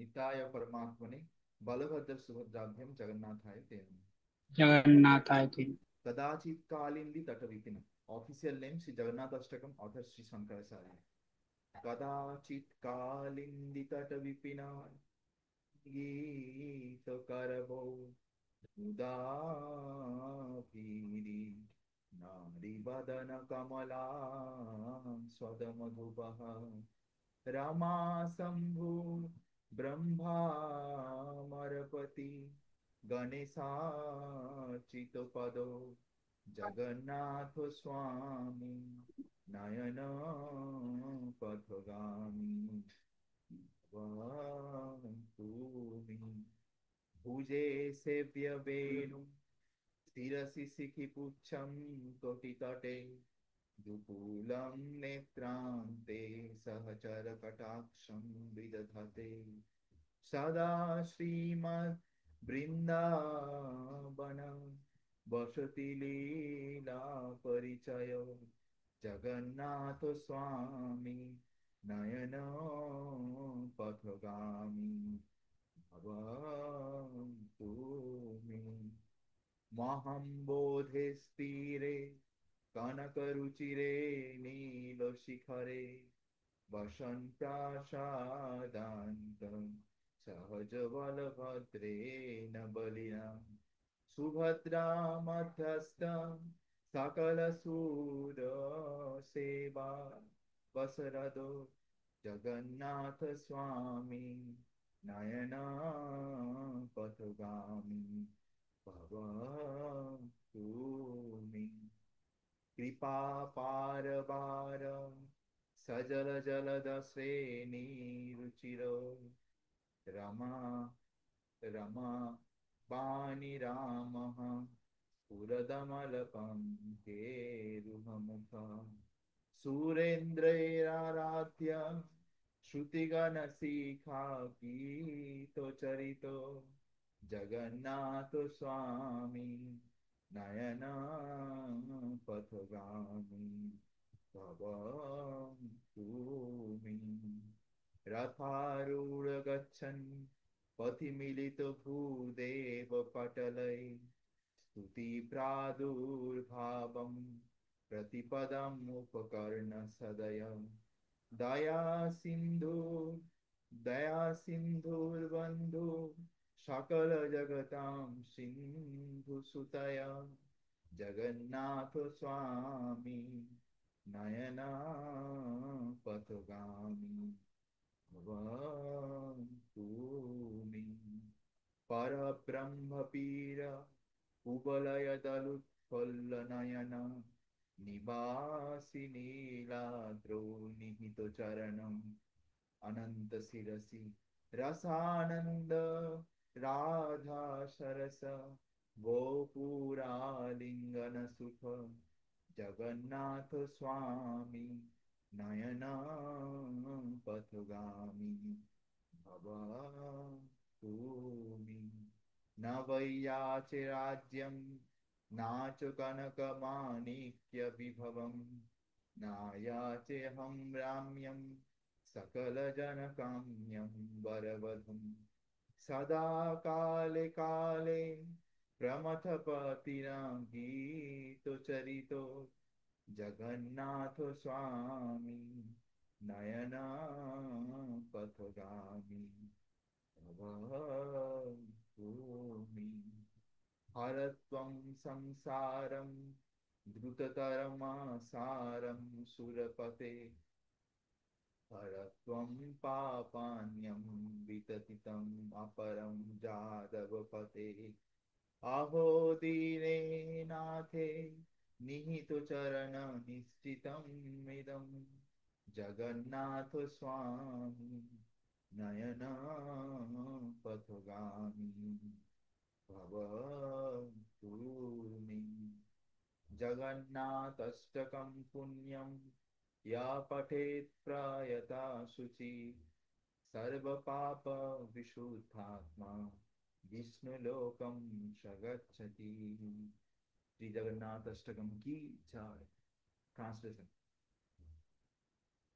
निताय परमात्मने बलभद्र सुभद्राभ्यम जगन्नाथाय ते नमः। जगन्नाथाय ते। कदाचित कालिंदी तटविपिन। Official name Shri Jagannath Ashtakam, author Shri Shankaracharya. कदाचित कालिंदी तटविपिन गीत करबो उदापीरी नारी बदन कमला स्वद मधुपः रमा शंभु ब्रह्मामरपति गणेशाचित पदो जगन्नाथ स्वामी नयन पथगामी भवन्तुमि भुजे सेव्य वेणु शिरसि शिखिपुच्छं कोटितटे दुकूलं नेत्रान्ते सहचरकटाक्षं विदधते सदा श्रीमद्बृन्दावन वसति लीला परिचय जगन्नाथ स्वामी नयन पथगामी भवन्तु मे महं बोधे स्थिरे कनकरुचिरे नीलशिखरे वसन्प्रासादान्तं सहजबलभद्रेण बलिना सुभद्रा मध्यस्थं सकलसूरसेवा वसरदो जगन्नाथ स्वामी नयन पथगामी भवन्तु मे कृपा पारवार सजल जलद श्रेणी रुचिरो रमा रमा वाणी रामः पुरदमलपङ्केरुहमुखः सुरेन्द्रैराराध्य श्रुतिगणशिखा गीतोच्चरितो जगन्नाथ स्वामी नयन पथगामी भवन्तु मे रथारूढ गच्छन् पथि मिलित भूदेव पटलै स्तुति प्रादुर्भावं प्रतिपदम् उपकर्ण सदय दया सिंधु दया सिंधुर्बंधु सकल जगतां सिंधु सुतय जगन्नाथ स्वामी नयना पथगामी भवन्तु मे परब्रह्म पीर कुवलय दलुत्फुल्लनयन निवासि नीलाद्रौ निहित चरणम् अनंत शिरसि रसानंद राधा सरस गोपुरालिंगन सुख जगन्नाथ स्वामी नयन पथगामी भवन्तु मे न वैयाचे राज्यं नाच कनकमाणिक्य विभवम् नायाचेऽहं राम्यं सकलजनकाम्यं वरवधूं सदा काले काले प्रमथपतिना गीतचरितो जगन्नाथ स्वामी नयन पथगामी भवन्तु मे हरत्वं संसारं द्रुततरमासारं सुरपते हरत्वं पापान्यं विततितम् अपरं जादवपते अहो दीने नाथे निहितचरण निश्चितमिदं जगन्नाथ स्वामी नयन पथगामी भवन्तु मे जगन्नाथाष्टकं पुण्यं या पठेत् प्रयता शुचि सर्वपाप विशुद्धात्मा विष्णुलोकं स गच्छति। श्री जगन्नाथ अष्टकम की जय। Translation.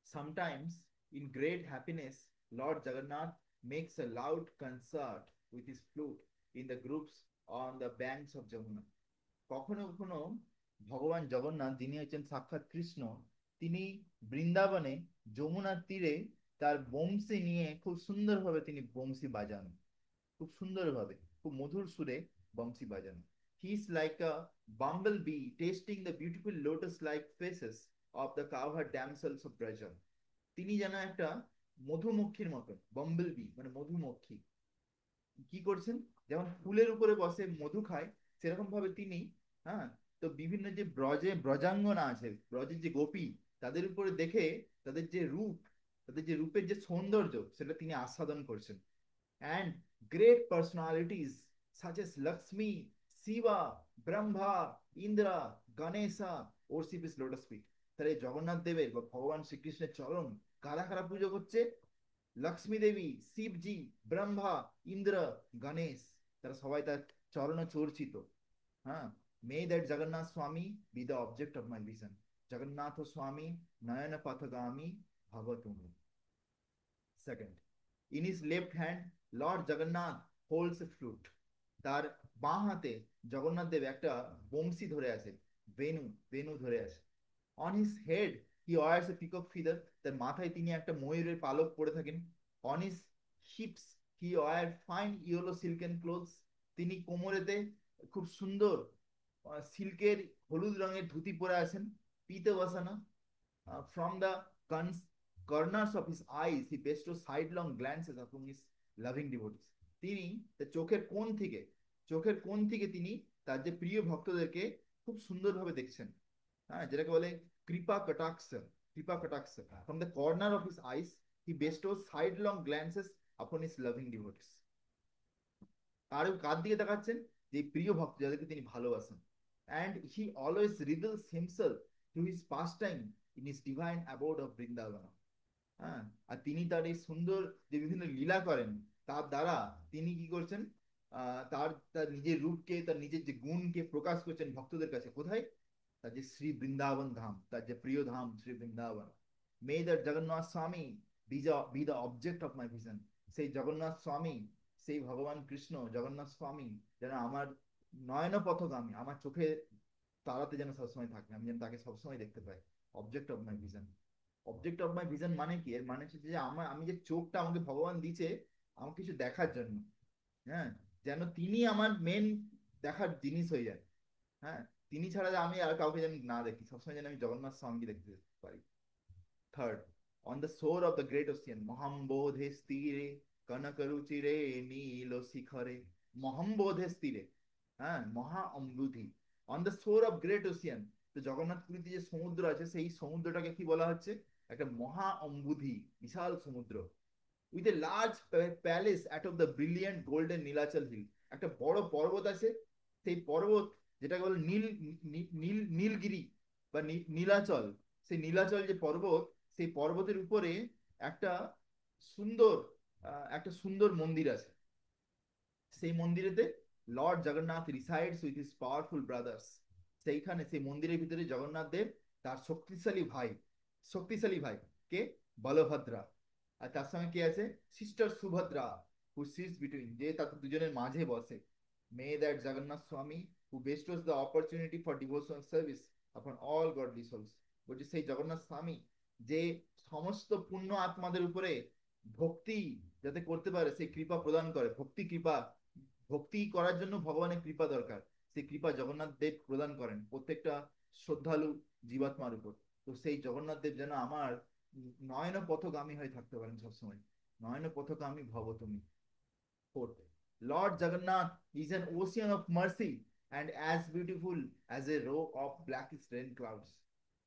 Sometimes, in great happiness, Lord Jagannath makes a loud concert with his flute in the groups on the banks of Jamuna. কখনো কখনো ভগবান জগন্নাথ, যিনি হচ্ছেন সাক্ষাৎ কৃষ্ণ, তিনি বৃন্দাবনে যমুনার তীরে তার বংশী নিয়ে খুব সুন্দরভাবে তিনি বংশী বাজান, খুব সুন্দরভাবে, খুব মধুর সুরে বংশী বাজান। He is like a bumble bee tasting the beautiful lotus like faces of the cowherd damsels of Braj. তিনি যেন একটা মধুমক্ষীর মতন, বাম্বল বি মানে মধুমক্ষী, কি করছেন, যেমন ফুলের উপরে বসে মধু খায়, সেরকম ভাবে তিনি, হ্যাঁ, তো বিভিন্ন যে ব্রজাঙ্গনা আছে, ব্রজের যে গোপী, তাদের উপরে দেখে তাদের যে রূপ, তাদের যে রূপের যে সৌন্দর্য, সেটা তিনি আস্বাদন করছেন। and great personalities such as Lakshmi, Shiva, Brahma, Indra, Ganesha worship his lotus feet. তাহলে জগন্নাথ দেবের বা ভগবান শ্রীকৃষ্ণের চরণ কারা কারা পুজো করছে? লক্ষ্মী দেবী, শিবজি, ব্রহ্মা, ইন্দ্র, গণেশ, তারা সবাই তার চরণ চর্চিত। হ্যাঁ, মে দ্যাট জগন্নাথ স্বামী B the object of my vision. Jagannath স্বামী নয়ন পথগামী ভব তুমি। Second, in his left hand Lord Jagannath holds A flute. তার বাঁ হাতে জগন্নাথ দেব একটা বংশী ধরে আছে, বেনু, বেনু ধরে আছে। On his head he wears a peacock feather. তার মাথায় তিনি একটা ময়ূরের পালক পরে থাকেন। On his hips he wear fine yellow silken clothes. তিনি কোমরেতে খুব সুন্দর সিল্কের হলুদ রঙের ধুতি পরে আছেন, পিতে বসানো। From the corners of his eyes, he bestows sidelong glances upon his loving devotees. তিনি তার চোখের কোণ থেকে তিনি তার যে প্রিয় ভক্তদেরকে খুব সুন্দরভাবে দেখছেন। হ্যাঁ, যেটাকে বলে কৃপা কটাক্ষ, কৃপা কটাক্ষ। From the corner of his eyes, he bestows sidelong glances upon his loving devotees. আর কার দিকে তাকাচ্ছেন? যে প্রিয় ভক্ত যাদেরকে তিনি ভালোবাসেন। And he always reveals himself through his pastime in his divine abode of Vrindavan. হ্যাঁ, আর তিনি তার এই সুন্দর যে বিভিন্ন লীলা করেন, তার দ্বারা তিনি কি করছেন, তার তার নিজের রূপকে, তার নিজের যে গুণকে প্রকাশ করছেন ভক্তদের কাছে। কোথায়? তার যে শ্রী বৃন্দাবন ধাম, তার যে প্রিয় ধাম শ্রী বৃন্দাবন। মে দ্যাট জগন্নাথ স্বামী B the object of my vision. সেই জগন্নাথ স্বামী, সেই ভগবান কৃষ্ণ জগন্নাথ স্বামী যেন আমার নয়ন পথগামী, আমার চোখে তারাতে যেন সবসময় থাকে, আমি যেন তাকে সবসময় দেখতে পাই। Object of my vision. Object of my vision মানে কি? এর মানে হচ্ছে যে আমি যে চোখটা আমাকে ভগবান দিয়েছে আমাকে কিছু দেখার জন্য, হ্যাঁ, যেন তিনি আমার মেন দেখার জিনিস হয়ে যায়। হ্যাঁ, তিনি ছাড়া আমি আর কাউকে যেন না দেখি, সবসময় যেন আমি জগন্নাথ স্বামীকে দেখতে পারি। Third, on the shore of the great ocean মহাম্বোধে স্থিরে কনকরুচিরে নীল শিখরে। মহাম্বোধে স্থিরে, হ্যাঁ, মহা অম্বুধি। On the shore of great ocean, তো জগন্নাথ পুরীতে যে সমুদ্র আছে, সেই সমুদ্রটাকে কি বলা হচ্ছে? একটা মহা অম্বুধি, বিশাল সমুদ্র। With a large palace at of the brilliant golden Nilachal hill. একটা বড় পর্বত আছে, সেই পর্বত যেটাকে বলে নীলগিরি বা নীলাচল। সেই নীলাচল যে পর্বত, সেই পর্বতের উপরে একটা সুন্দর একটা সুন্দর মন্দির আছে। সেই মন্দিরেতে lord Jagannath resides with his powerful brothers. সেইখানে সেই মন্দিরের ভিতরে জগন্নাথ দেব তার শক্তিশালী ভাই কে? বলভদ্রা। আর তার সঙ্গে কে আছে? সিস্টার সুভদ্রা, হু সিটস বিটুইন, যে তাদের দুজনের মাঝে বসে। মে দ্যাট জগন্নাথ স্বামী হু bestows the opportunity for devotional service upon all godly souls. বলছে সেই জগন্নাথ স্বামী যে সমস্ত পুণ্য আত্মাদের উপরে ভক্তি যাতে করতে পারে সেই কৃপা প্রদান করে। ভক্তি করার জন্য ভগবানের কৃপা দরকার, সেই কৃপা জগন্নাথ দেব প্রদান করেন প্রত্যেকটা শ্রদ্ধালু জীবাত্মার উপর। তো সেই জগন্নাথ দেব যেন আমার নয়ন পথগামী হয়ে থাকতে পারেন সবসময়। নয়ন পথগামী ভব তুমি। Fourth, Lord Jagannath is an ocean of mercy and as beautiful as a row of blackish rain clouds.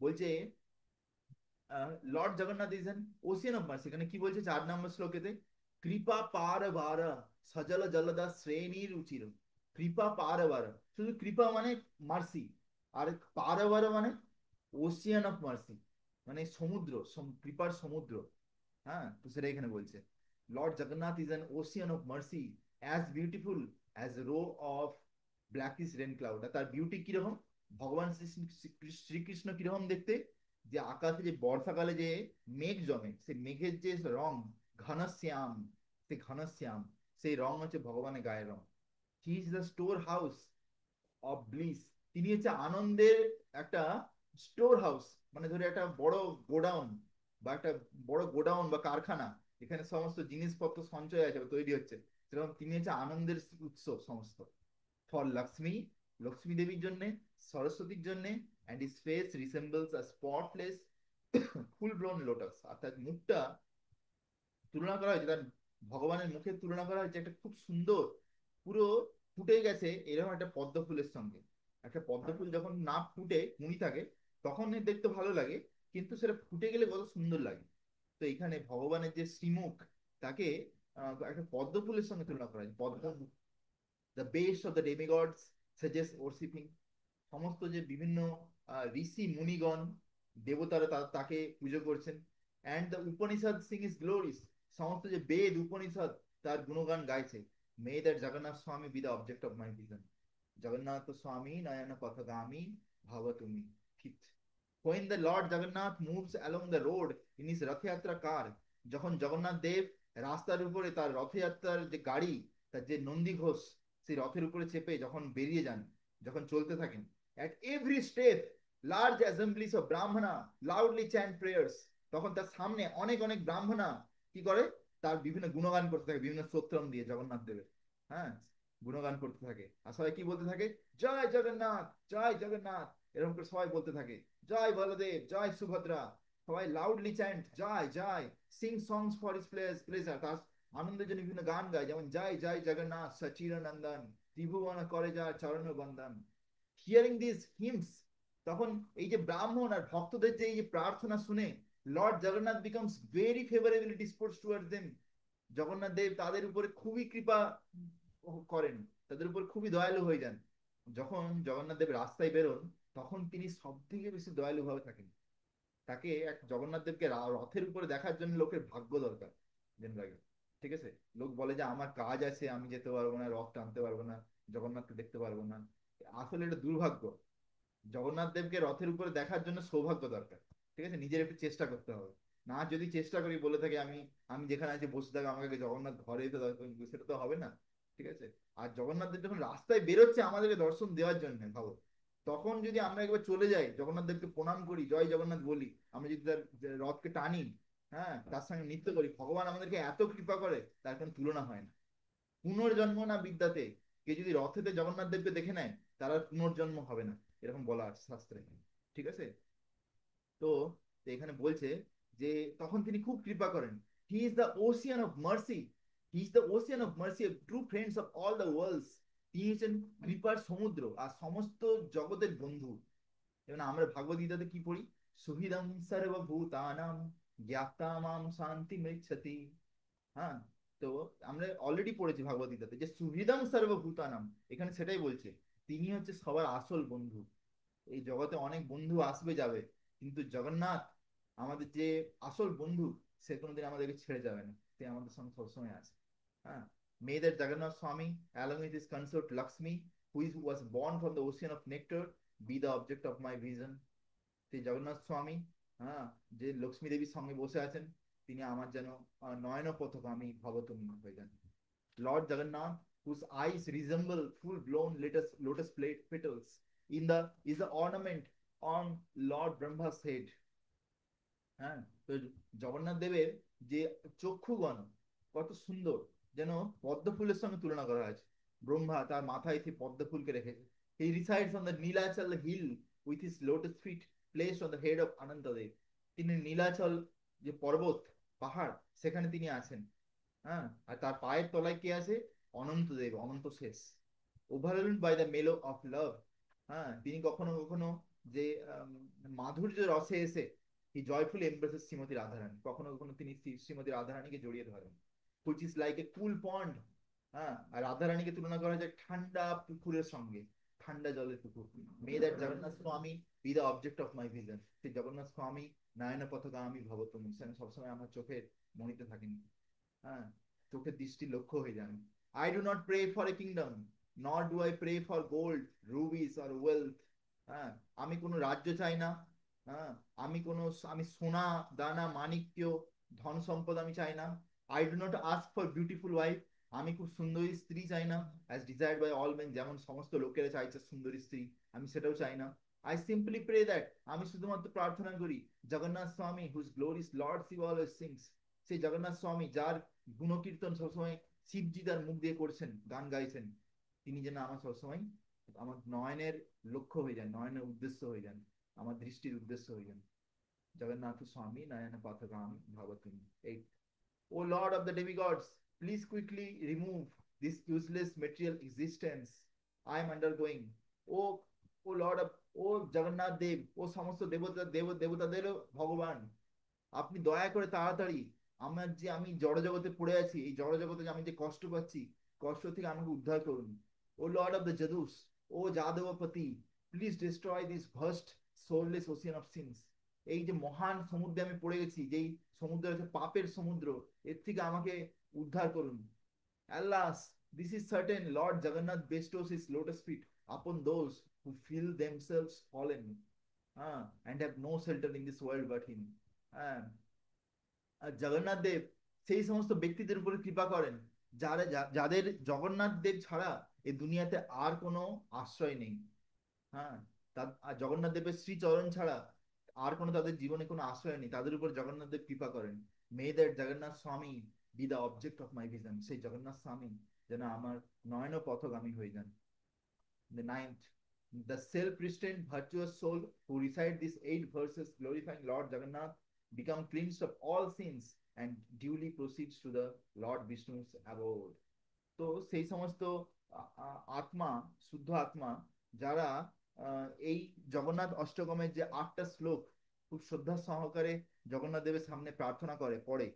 বলছে lord Jagannath is an ocean of mercy. এখানে কি বলছে 4 নম্বর শ্লোকেতে? কৃপা পার বার সজল জলদা শ্রেণীর উচির। কৃপা পার বার, শুধু কৃপা মানে মার্সি, আর পার বার মানে ওশিয়ান অফ মার্সি, মানে সমুদ্র, কৃপার সমুদ্র। হ্যাঁ, তো সেটা এখানে বলছে lord Jagannath is an ocean of mercy as beautiful as row of blackish rain cloud. আর তার বিউটি কিরকম? ভগবান শ্রীকৃষ্ণ কিরকম দেখতে? যে আকাশে যে বর্ষাকালে যে মেঘ জমে, সেই মেঘের যে রং ঘনশ্যাম, সে ঘনশ্যাম, সেই রং হচ্ছে ভগবানের গায়ের রং। He is the store house of bliss, তিনি হচ্ছে আনন্দের একটা স্টোর হাউস, মানে ধরে একটা বড় গোডাউন বা একটা বড় গোডাউন বা কারখানা, এখানে সমস্ত জিনিসপত্র সঞ্চয় আছে বা তৈরি হচ্ছে, সেরকম তিনি হচ্ছে আনন্দের উৎস সমস্ত। ফর লক্ষ্মী, লক্ষ্মী দেবীর জন্য, সরস্বতীর জন্য, and his face resembles a spotless full blown lotus, অর্থাৎ মুখটা তুলনা করা হয়েছে তার, ভগবানের মুখের তুলনা করা হয়েছে একটা খুব সুন্দর, পুরো ফুটে গেছে এরকম একটা পদ্ম ফুলের সঙ্গে। একটা পদ্ম ফুল যখন না ফুটে কুঁড়ি থাকে তখন দেখতে ভালো লাগে, কিন্তু সেটা ফুটে গেলে কত সুন্দর লাগে। তো এখানে ভগবানের যে শ্রীমুখ, তাকে একটা পদ্ম ফুলের সঙ্গে তুলনা করা হয়েছে, পদ্ম। The best of the demigods suggest worshipping, সমস্ত যে বিভিন্ন ঋষি মুনিগণ, দেবতারা তাকে পুজো করছেন। And the Upanishad sing his glories, সমস্ত যে বেদ উপনিষদ তার গুণগান গাইছে। মে দ্যাট জগন্নাথ স্বামী B the object of my vision, Jagannath স্বামী নয়ন পথগামী ভাব তুমি। When the Lord Jagannath moves along the road in his Rathyatra কার, যখন জগন্নাথ দেব রাস্তার উপরে তার রথযাত্রার যে গাড়ি, তার যে নন্দী ঘোষ, সেই রথের উপরে চেপে যখন বেরিয়ে যান, যখন চলতে থাকেন, at every step large assemblies of brahmana loudly chant prayers, তখন তার সামনে অনেক অনেক ব্রাহ্মণা কি করে, তার বিভিন্ন গুণগান করতে থাকে, বিভিন্ন স্তোত্রম দিয়ে জগন্নাথ দেবের, হ্যাঁ, গুণগান করতে থাকে। আর সবাই কি বলতে থাকে, জয় জগন্নাথ, জয় জগন্নাথ, এরকম করে সবাই বলতে থাকে, জয় বলদেব, জয় সুভদ্রা, সবাই লাউডলি চ্যান্ট জয় জয়, sing songs for his pleasure, তার আনন্দের জন্য বিভিন্ন গান গায়, যেমন জয় জয় জগন্নাথ সচির নন্দন, ত্রিভুবন করে যা চরণ বন্দন। হিয়ারিং দিস হিমস, তখন এই যে ব্রাহ্মণ আর ভক্তদের যে এই যে প্রার্থনা শুনে, lord Jagannath becomes very favourably disposed towards them, Jagannath Dev তাদের উপরে খুবই কৃপা করেন, তাদের উপর খুবই দয়ালু হয়ে যান। যখন জগন্নাথ দেব রাস্তায় বেরোন, তখন তিনি সব থেকে বেশি দয়ালু ভাবে থাকেন। তাকে এক জগন্নাথ দেবকে রথের উপরে দেখার জন্য লোকের ভাগ্য দরকার, জেনারেলি। ঠিক আছে, লোক বলে যে আমার কাজ আছে, আমি যেতে পারবো না, রথ টানতে পারবো না, জগন্নাথকে দেখতে পারবো না। আসলে এটা দুর্ভাগ্য। জগন্নাথ দেবকে রথের উপরে দেখার জন্য সৌভাগ্য দরকার। ঠিক আছে, নিজের একটু চেষ্টা করতে হবে। না যদি চেষ্টা করি বলে থাকি আমি, আমি যেখানে আছি বসে থাকি, আমাকে জগন্নাথ ঘরে এসে সেটা তো হবে না। ঠিক আছে, আর জগন্নাথ দেব যখন রাস্তায় বেরোচ্ছে আমাদেরকে দর্শন দেওয়ার জন্য, ভাবো, তখন যদি আমরা একবার চলে যাই, জগন্নাথ দেবকে প্রণাম করি, জয় জগন্নাথ বলি, আমরা যদি তার রথকে টানি, হ্যাঁ, তার সঙ্গে নৃত্য করি, ভগবান আমাদেরকে এত কৃপা করে তার কোনো তুলনা হয় না। পুনর্জন্ম না বিদ্যাতে, কে যদি রথেতে জগন্নাথ দেবকে দেখে নেয়, তার আর পুনর্জন্ম হবে না, এরকম বলা আছে শাস্ত্রে। ঠিক আছে, তো তো এখানে বলছে যে তখন তিনি খুব কৃপা করেন। He is the ocean of mercy, he is the ocean of mercy, true friends of all the worlds, তিনি হচ্ছেন কৃপার সমুদ্র আর সমস্ত জগতের বন্ধু। যেমন আমরা ভাগবত গীতাতে কি পড়ি, সুহৃদম সর্বভূতানাং জ্ঞাতা মাম শান্তি মৃচ্ছতি। হ্যাঁ, তো আমরা অলরেডি পড়েছি ভাগবত গীতাতে যে সুহৃদম সর্বভূতানাম, এখানে সেটাই বলছে, তিনি হচ্ছে সবার আসল বন্ধু। এই জগতে অনেক বন্ধু আসবে যাবে, কিন্তু জগন্নাথ আমাদের যে আসল বন্ধু, সে কোনোদিন আমাদেরকে ছেড়ে যাবে না, সে আমাদের সঙ্গে সবসময় আছে। হ্যাঁ, মে দ্যাট জগন্নাথ স্বামী along with his consort Lakshmi, who was born from the ocean of nectar, be the object of my vision. সেই জগন্নাথ স্বামী, হ্যাঁ, যে লক্ষ্মী দেবীর সঙ্গে বসে আছেন, তিনি আমার যেন নয়ন পথগামী ভবতমী হয়ে যান। Lord Jagannath, whose eyes resemble full blown lotus plate petals in the is the ornament on Lord Brahma's head. হ্যাঁ, তো জগন্নাথ দেবের যে চক্ষুগণ কত সুন্দর, যেন পদ্ম ফুলের সঙ্গে তুলনা করা হয়েছে। ব্রহ্মা তার মাথায় সেই পদ্ম ফুলকে রেখেছে। He resides on the Nilachal hill with his lotus feet placed on the head of Anantadev, তিনি নীলাচল যে পর্বত পাহাড়, সেখানে তিনি আছেন। হ্যাঁ, আর তার পায়ের তলায় কে আছে, অনন্ত দেব, অনন্ত শেষ। ওভারওয়েলড বাই দ্য মেলো অফ লাভ, হ্যাঁ, তিনি কখনো কখনো যে মাধুর্য রসে এসে হি জয়ফুল এমব্রেসেস শ্রীমতী রাধারানী, কখনো কখনো তিনি শ্রীমতী রাধারানীকে জড়িয়ে ধরেন, হুইচ ইজ লাইক এ কুল পন্ড। হ্যাঁ, আর রাধারানীকে তুলনা করা যায় ঠান্ডা পুকুরের সঙ্গে, ঠান্ডা জলের পুকুর। মে দ্যাট জগন্নাথ স্বামী B the object of my vision, সেই জগন্নাথ স্বামী নয়ন পথগামী ভবতমী, সবসময় আমার চোখের মনিতে থাকেন। হ্যাঁ, চোখের দৃষ্টি লক্ষ্য হয়ে যান। I do not pray for a kingdom, not do I pray for gold rubies or wealth. হ্যাঁ, আমি কোনো রাজ্য চাই না। হ্যাঁ, আমি সোনা দানা মাণিক্য ধন সম্পদ আমি চাই না। I do not ask for beautiful wife, আমি খুব সুন্দরী স্ত্রী চাই না, as desired by all men, যেমন সমস্ত লোকেরা চাইছে সুন্দরী স্ত্রী, আমি সেটাও চাই না। আই সিম্পলি প্রে দ্যাট, আমি শুধুমাত্র প্রার্থনা করি, Jagannath Swami whose glories lord Shiva always sings, সেই জগন্নাথ স্বামী যার গুণকীর্তন সবসময় শিবজি তার মুখ দিয়ে করছেন, গান গাইছেন, তিনি যেন আমার সবসময় আমার নয়নের লক্ষ্য হয়ে যান, নয়নের উদ্দেশ্য হয়ে যান, আমার দৃষ্টির উদ্দেশ্য হয়ে যান। জগন্নাথ স্বামী নয়ন পথগামী ভবতুম। এই, O Lord of the demigods, please quickly remove this useless material existence I am undergoing. O, O Lord of, O Jagannath দেব, ও সমস্ত দেবতাদের ভগবান, আপনি দয়া করে তাড়াতাড়ি আমার যে আমি জড়জগতে পড়ে আছি, এই জড়জগতে যে আমি যে কষ্ট পাচ্ছি, কষ্ট থেকে আমাকে উদ্ধার করুন। O lord of the Yadus, O Yadavapati, please destroy this vast soulless ocean of sins, এই যে মহান সমুদ্রে আমি পড়ে গেছি, যেই সমুদ্র হচ্ছে পাপের সমুদ্র, এর থেকে আমাকে উদ্ধার করুন। Alas, this is certain, Lord Jagannath bestows his lotus feet upon those who feel themselves fallen, and have no shelter in this world but him. Uh, আর জগন্নাথ দেব সেই সমস্ত ব্যক্তিদের উপরে কৃপা করেন যারা যাদের জগন্নাথ দেব ছাড়া এই দুনিয়াতে আর কোনো আশ্রয় নেই। হ্যাঁ, আর জগন্নাথ দেবের শ্রীচরণ ছাড়া আর কোনো তাদের জীবনে কোনো আশ্রয় নেই, তাদের উপর জগন্নাথ দেব কৃপা করেন। মে দ্যাট জগন্নাথ স্বামী B the object of my vision, সেই জগন্নাথ স্বামী যেন আমার নয়ন পথগামী হয়ে যান। The ninth, the self-restrained virtuous soul who recite these 8 verses glorifying Lord Jagannath become cleansed of all sins and duly proceeds to the Lord Vishnu's abode. তো সেই সমস্ত আত্মা, শুদ্ধ আত্মা, যারা এই জগন্নাথ অষ্টকমের যে 8টা শ্লোক খুব শ্রদ্ধা সহকারে জগন্নাথ দেবের সামনে প্রার্থনা করে পড়ে,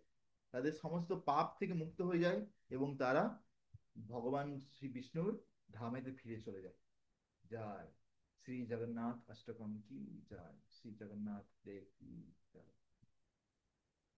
তাদের সমস্ত পাপ থেকে মুক্ত হয়ে যায় এবং তারা ভগবান শ্রী বিষ্ণুর ধামেতে ফিরে চলে যায়। जय श्री जगन्नाथ अष्टकम की जय, श्री जगन्नाथ देव की जय।